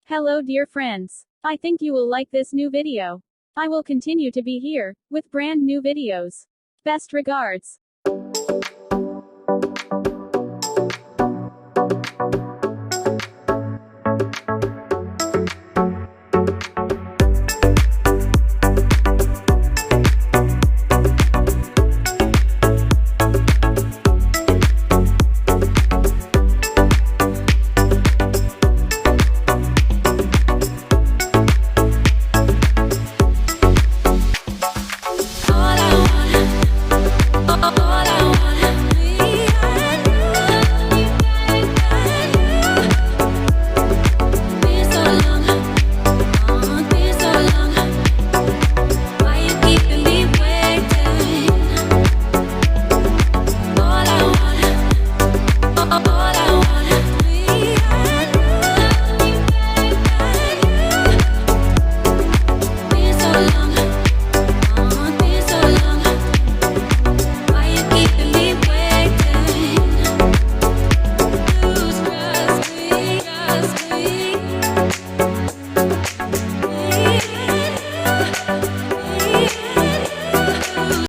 Hello dear friends. I think you will like this new video. I will continue to be here, with brand new videos. Best regards.